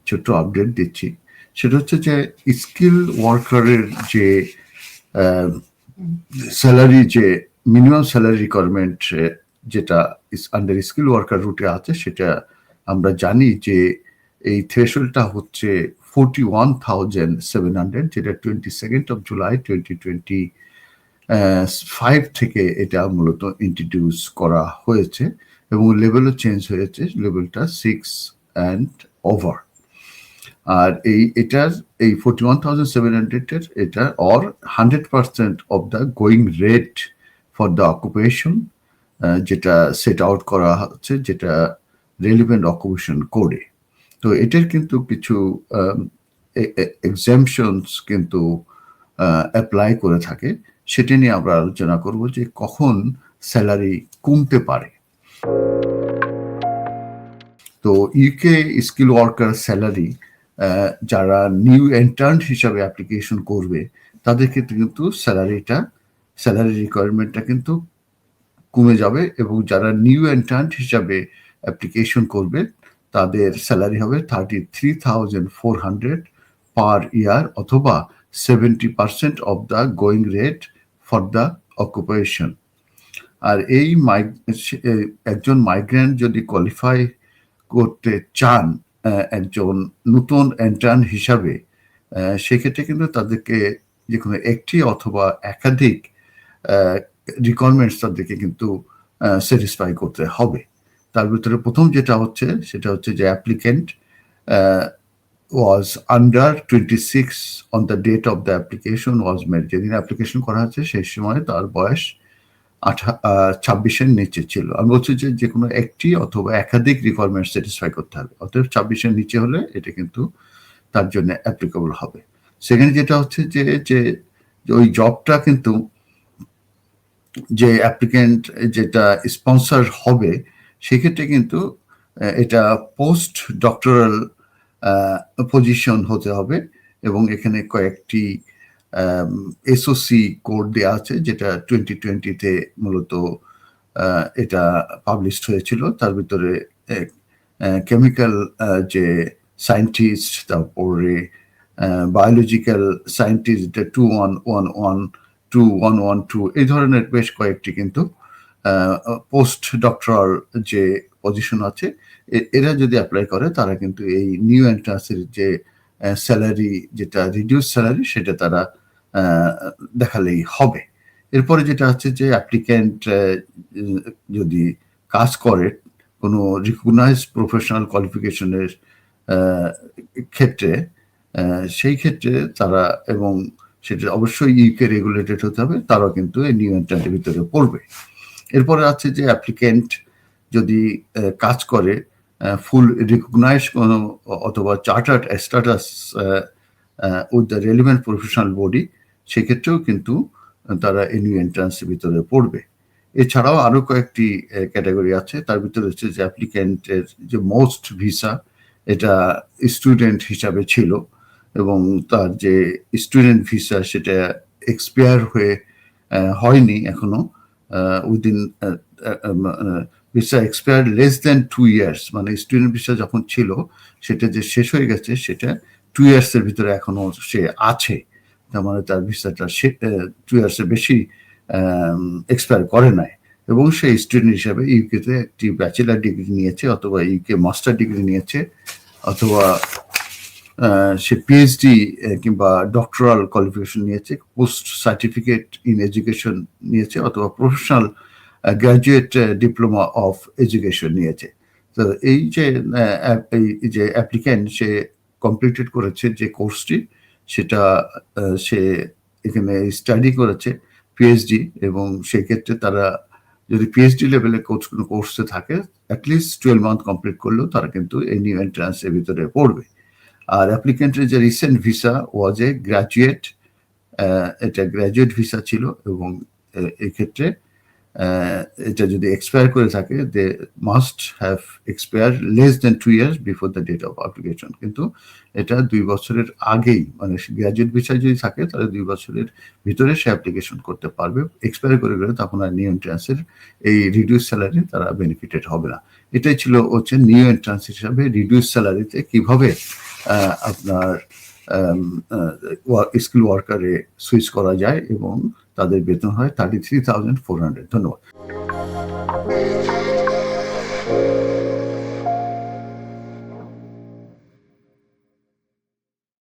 ছোট্ট আপডেট দিচ্ছি। সেটা হচ্ছে যে স্কিল ওয়ার্কারের যে স্যালারি, যে মিনিমাম স্যালারি রিকোয়ারমেন্ট যেটা আন্ডার স্কিল ওয়ার্কার রুটে আছে, সেটা আমরা জানি যে এই থ্রেশহোল্ডটা হচ্ছে 41,700, যেটা 22nd of July 2025 থেকে এটা মূলত ইন্ট্রোডিউস করা হয়েছে এবং লেভেলও চেঞ্জ হয়েছে, লেভেলটা 6 and over। আর এটার এই 41,700 এটা or 100% of the going rate for the occupation, যেটা সেট আউট করা হচ্ছে, যেটা রেলিভেন্ট অকুপেশন কোডে। তো এটার কিন্তু কিছু এক্সাম্পশনস কিন্তু অ্যাপ্লাই করে থাকে, সেটা নিয়ে আমরা আলোচনা করব যে কখন স্যালারি কমতে পারে। তো ইউকে স্কিল ওয়ার্কার স্যালারি যারা নিউ এন্ট্রান্ট হিসাবে অ্যাপ্লিকেশন করবে তাদের ক্ষেত্রে কিন্তু স্যালারি রিকোয়ারমেন্টটা কিন্তু কমে যাবে, এবং যারা নিউ এন্ট্রান্ট হিসাবে অ্যাপ্লিকেশন করবে তাদের স্যালারি হবে 33,400 পার ইয়ার, অথবা 70% of the going rate for the occupation. আর এই একজন মাইগ্রেন্ট যদি কোয়ালিফাই করতে চান একজন নতুন এন্ট্রান্ট হিসাবে, সেক্ষেত্রে কিন্তু তাদেরকে যে কোনো একটি অথবা একাধিক রিকোয়ারমেন্টস তাদেরকে কিন্তু স্যাটিসফাই করতে হবে। তার ভিতরে প্রথম যেটা হচ্ছে সেটা হচ্ছে যে applicant was under 26 on the date of the application was made। যেদিন অ্যাপ্লিকেশন করা হচ্ছে সেই সময় তার বয়স 26-এর নিচে ছিল। আমি বলছি যে কোনো একটি অথবা একাধিক রিকোয়ারমেন্ট স্যাটিসফাই করতে হবে, অতএব 26-এর নিচে হলে এটা কিন্তু তার জন্য অ্যাপ্লিকেবল হবে। সেখানে যেটা হচ্ছে যে ওই জবটা কিন্তু যে অ্যাপ্লিকেন্ট যেটা স্পন্সর হবে সেক্ষেত্রে কিন্তু এটা পোস্ট ডক্টরাল পজিশন হতে হবে, এবং এখানে কয়েকটি এসওসি কোড দেওয়া আছে, যেটা 2020-তে মূলত এটা পাবলিশড হয়েছিল। তার ভিতরে কেমিক্যাল যে সায়েন্টিস্ট, তারপরে বায়োলজিক্যাল সায়েন্টিস্ট 2111, 2112, এই ধরনের বেশ কয়েকটি কিন্তু পোস্ট ডক্টরাল যে পজিশন আছে, এরা যদি অ্যাপ্লাই করে তারা কিন্তু এই নিউ এন্ট্রান্সের যে স্যালারি, যেটা রিডিউস স্যালারি, সেটা তারা দেখালেই হবে। এরপরে যেটা হচ্ছে যে অ্যাপ্লিক্যান্ট যদি কাজ করে কোনো রিকগনাইজ প্রফেশনাল কোয়ালিফিকেশনের ক্ষেত্রে, সেই ক্ষেত্রে তারা, এবং সেটা অবশ্যই ইউকে রেগুলেটেড হতে হবে, তারাও কিন্তু এই নিউ এন্ট্রান্টের ভিতরে পড়বে। এরপরে আছে যে অ্যাপ্লিক্যান্ট যদি কাজ করে ফুল রিকগনাইজ কোনো অথবা chartered status with the relevant professional body, সেক্ষেত্রেও কিন্তু তারা এই নিউ এন্ট্রান্সের ভিতরে পড়বে। এছাড়াও আরো কয়েকটি ক্যাটাগরি আছে, তার ভিতরে হচ্ছে যে অ্যাপ্লিক্যান্টের যে মোস্ট ভিসা, এটা স্টুডেন্ট হিসাবে ছিল এবং তার যে স্টুডেন্ট ভিসা সেটা এক্সপায়ার হয়নি এখনো, within visa expire less than 2 years, মানে স্টুডেন্ট ভিসা যখন ছিল সেটা যে শেষ হয়ে গেছে সেটা 2 years-এর ভিতরে এখনো সে আছে, তার মানে তার ভিসাটা 2 years-এর বেশি এক্সপায়ার করে নাই, এবং সেই স্টুডেন্ট হিসাবে ইউকেতে একটি ব্যাচেলার ডিগ্রি নিয়েছে, অথবা ইউকে মাস্টার ডিগ্রি নিয়েছে, অথবা সে পিএইচডি কিংবা ডক্টরাল কোয়ালিফিকেশন নিয়েছে, পোস্ট সার্টিফিকেট ইন এডুকেশন নিয়েছে, অথবা professional graduate diploma of education নিয়েছে। তো এই যে অ্যাপ্লিক্যান্ট সে কমপ্লিটেড করেছে যে কোর্সটি, সেটা সে এখানে স্টাডি করেছে পিএইচডি, এবং সেক্ষেত্রে তারা যদি পিএইচডি লেভেলে কোনো কোর্সে থাকে অ্যাটলিস্ট 12 month কমপ্লিট করলেও তারা কিন্তু এই নিউ এন্ট্রান্সের ভিতরে পড়বে। আর অ্যাপ্লিক্যান্টের যে recent visa was a graduate, এটা গ্র্যাজুয়েট ভিসা ছিল, এবং এক্ষেত্রে এটা যদি এক্সপায়ার করে থাকে they must have expire less than 2 years before the date of application. কিন্তু এটা 2 বছরের আগেই, মানে গ্র্যাজুয়েট ভিসা যদি থাকে তাহলে 2 বছরের ভিতরে সে অ্যাপ্লিকেশন করতে পারবে। এক্সপায়ার করে গেলে তখন আর নিউ এন্ট্রান্সের এই রিডিউস স্যালারি তারা বেনিফিটেড হবে না। এটাই ছিল হচ্ছে নিউ এন্ট্রান্স হিসাবে রিডিউস স্যালারিতে কিভাবে আপনার স্কিল ওয়ার্কারে সুইচ করা যায় এবং তাদের বেতন হয় 33,400। ধন্যবাদ।